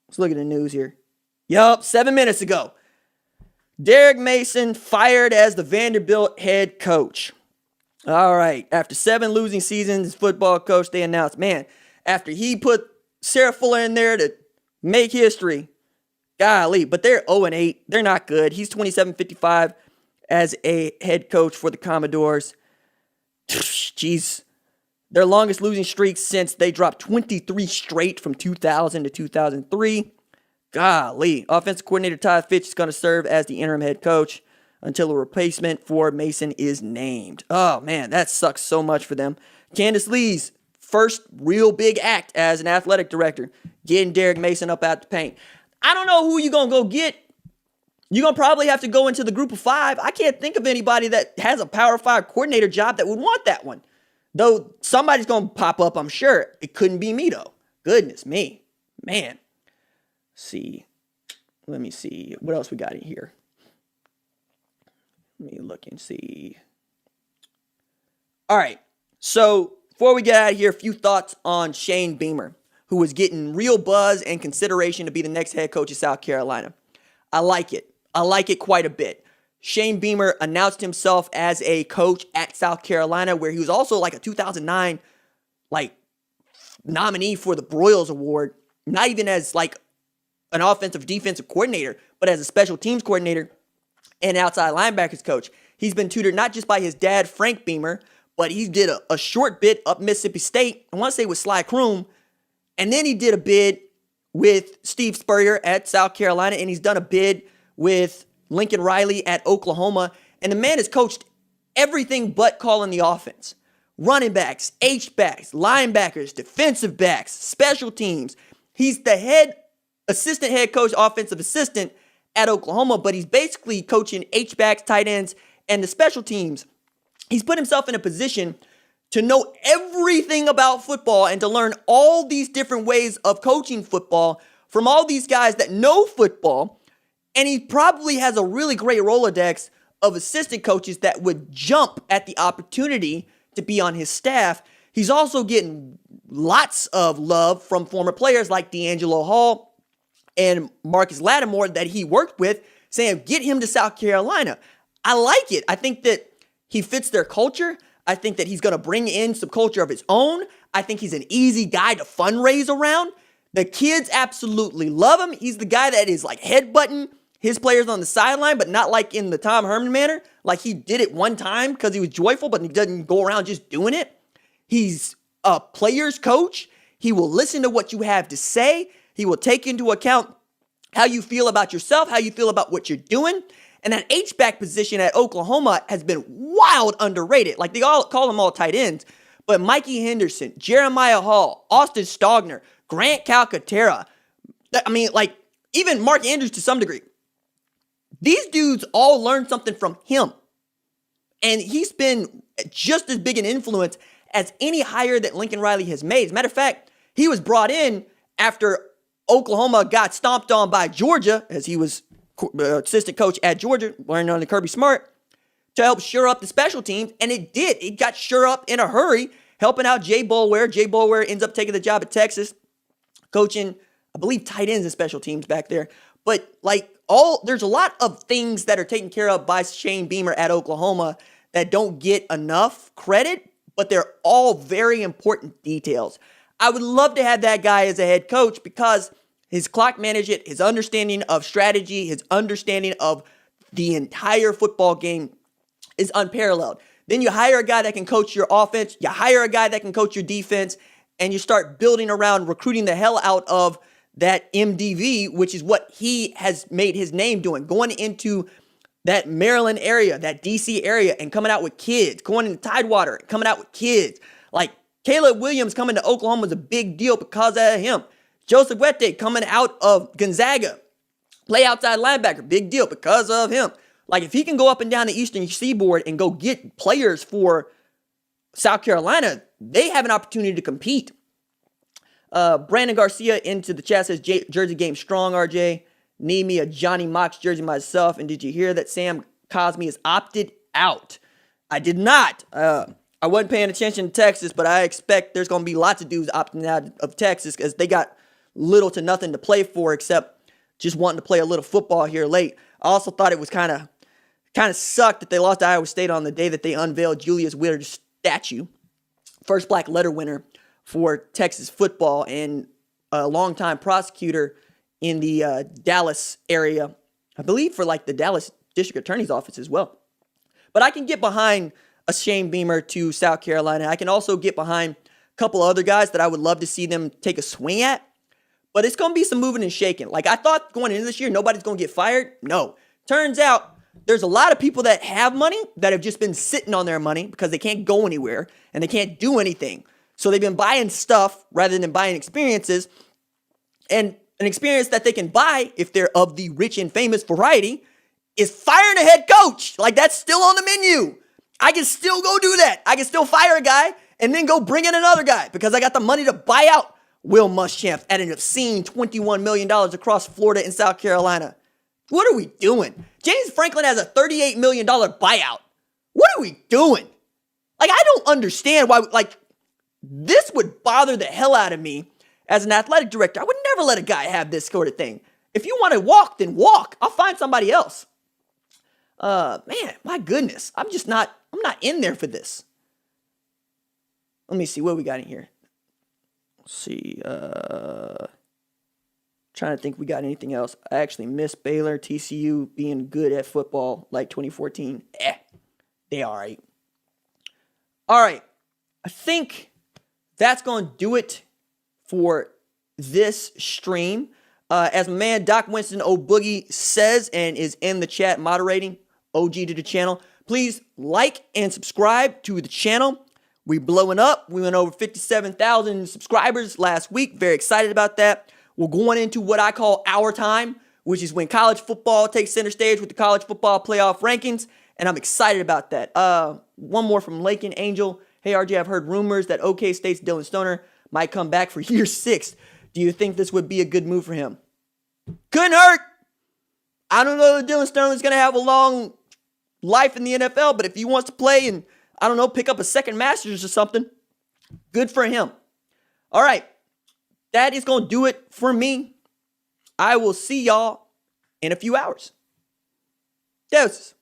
Let's look at the news here. Yup, 7 minutes ago. Derek Mason fired as the Vanderbilt head coach. All right. After 7 losing seasons as football coach, they announced, man, after he put Sarah Fuller in there to make history, golly, but they're 0-8. They're not good. He's 27-55 as a head coach for the Commodores. Jeez. Their longest losing streak since they dropped 23 straight from 2000 to 2003. Golly. Offensive coordinator Todd Fitch is going to serve as the interim head coach until a replacement for Mason is named. Oh, man, that sucks so much for them. Candace Lee's first real big act as an athletic director, getting Derek Mason up out the paint. I don't know who you're going to go get. You're going to probably have to go into the group of 5. I can't think of anybody that has a Power 5 coordinator job that would want that one. Though somebody's going to pop up, I'm sure. It couldn't be me, though. Goodness me. Man. Let me see. What else we got in here? Let me look and see. All right. So before we get out of here, a few thoughts on Shane Beamer, who is getting real buzz and consideration to be the next head coach of South Carolina. I like it. I like it quite a bit. Shane Beamer announced himself as a coach at South Carolina, where he was also like a 2009 nominee for the Broyles Award, not even as like an offensive defensive coordinator, but as a special teams coordinator and outside linebackers coach. He's been tutored not just by his dad, Frank Beamer, but he did a short bit up Mississippi State, I want to say with Sly Kroom, and then he did a bid with Steve Spurrier at South Carolina, and he's done a bid with Lincoln Riley at Oklahoma, and the man has coached everything but calling the offense. Running backs, H-backs, linebackers, defensive backs, special teams. He's the assistant head coach, offensive assistant at Oklahoma, but he's basically coaching H-backs, tight ends, and the special teams. He's put himself in a position to know everything about football and to learn all these different ways of coaching football from all these guys that know football. And he probably has a really great Rolodex of assistant coaches that would jump at the opportunity to be on his staff. He's also getting lots of love from former players like D'Angelo Hall and Marcus Lattimore that he worked with, saying, get him to South Carolina. I like it. I think that he fits their culture. I think that he's going to bring in some culture of his own. I think he's an easy guy to fundraise around. The kids absolutely love him. He's the guy that is like headbutting his players on the sideline, but not like in the Tom Herman manner. Like he did it one time because he was joyful, but he doesn't go around just doing it. He's a player's coach. He will listen to what you have to say. He will take into account how you feel about yourself, how you feel about what you're doing. And that H-back position at Oklahoma has been wild underrated. Like they all call them all tight ends. But Mikey Henderson, Jeremiah Hall, Austin Stogner, Grant Calcaterra, even Mark Andrews to some degree. These dudes all learned something from him. And he's been just as big an influence as any hire that Lincoln Riley has made. As a matter of fact, he was brought in after Oklahoma got stomped on by Georgia, as he was assistant coach at Georgia, learning under Kirby Smart, to help shore up the special teams. And it did. It got shore up in a hurry, helping out Jay Boulware. Jay Boulware ends up taking the job at Texas, coaching, I believe, tight ends and special teams back there. But there's a lot of things that are taken care of by Shane Beamer at Oklahoma that don't get enough credit, but they're all very important details. I would love to have that guy as a head coach because his clock management, his understanding of strategy, his understanding of the entire football game is unparalleled. Then you hire a guy that can coach your offense, you hire a guy that can coach your defense, and you start building around recruiting the hell out of that MDV, which is what he has made his name doing, going into that Maryland area, that DC area, and coming out with kids, going into Tidewater, coming out with kids. Like Caleb Williams coming to Oklahoma is a big deal because of him. Joseph Wette coming out of Gonzaga, play outside linebacker, big deal because of him. Like if he can go up and down the Eastern Seaboard and go get players for South Carolina, they have an opportunity to compete. Brandon Garcia into the chat says, Jersey game strong, RJ. Need me a Johnny Mox jersey myself. And did you hear that Sam Cosmi is opted out? I did not. I wasn't paying attention to Texas, but I expect there's going to be lots of dudes opting out of Texas because they got little to nothing to play for except just wanting to play a little football here late. I also thought it was kind of sucked that they lost to Iowa State on the day that they unveiled Julius Witter's statue. First black letter winner for Texas football and a longtime prosecutor in the Dallas area, I believe for like the Dallas District Attorney's Office as well. But I can get behind a Shane Beamer to South Carolina. I can also get behind a couple other guys that I would love to see them take a swing at. But it's going to be some moving and shaking. Like I thought going into this year, nobody's going to get fired. No. Turns out there's a lot of people that have money that have just been sitting on their money because they can't go anywhere and they can't do anything. So they've been buying stuff rather than buying experiences. And an experience that they can buy if they're of the rich and famous variety is firing a head coach. Like that's still on the menu. I can still go do that. I can still fire a guy and then go bring in another guy because I got the money to buy out Will Muschamp at an obscene $21 million across Florida and South Carolina. What are we doing? James Franklin has a $38 million buyout. What are we doing? Like, I don't understand why, like, this would bother the hell out of me as an athletic director. I would never let a guy have this sort of thing. If you want to walk, then walk. I'll find somebody else. Man, my goodness. I'm not in there for this. Let me see what we got in here. Let's see. Trying to think we got anything else. I actually miss Baylor, TCU being good at football like 2014. They all right. All right. I think that's going to do it for this stream. As my man Doc Winston O'Boogie says and is in the chat moderating, OG to the channel, please like and subscribe to the channel. We blowing up. We went over 57,000 subscribers last week. Very excited about that. We're going into what I call our time, which is when college football takes center stage with the college football playoff rankings, and I'm excited about that. One more from Lakin Angel. Hey, RJ, I've heard rumors that OK State's Dylan Stoner might come back for year 6. Do you think this would be a good move for him? Couldn't hurt. I don't know that Dylan Stoner's going to have a long life in the NFL, but if he wants to play and, I don't know, pick up a second master's or something, good for him. All right. That is going to do it for me. I will see y'all in a few hours. Deuces.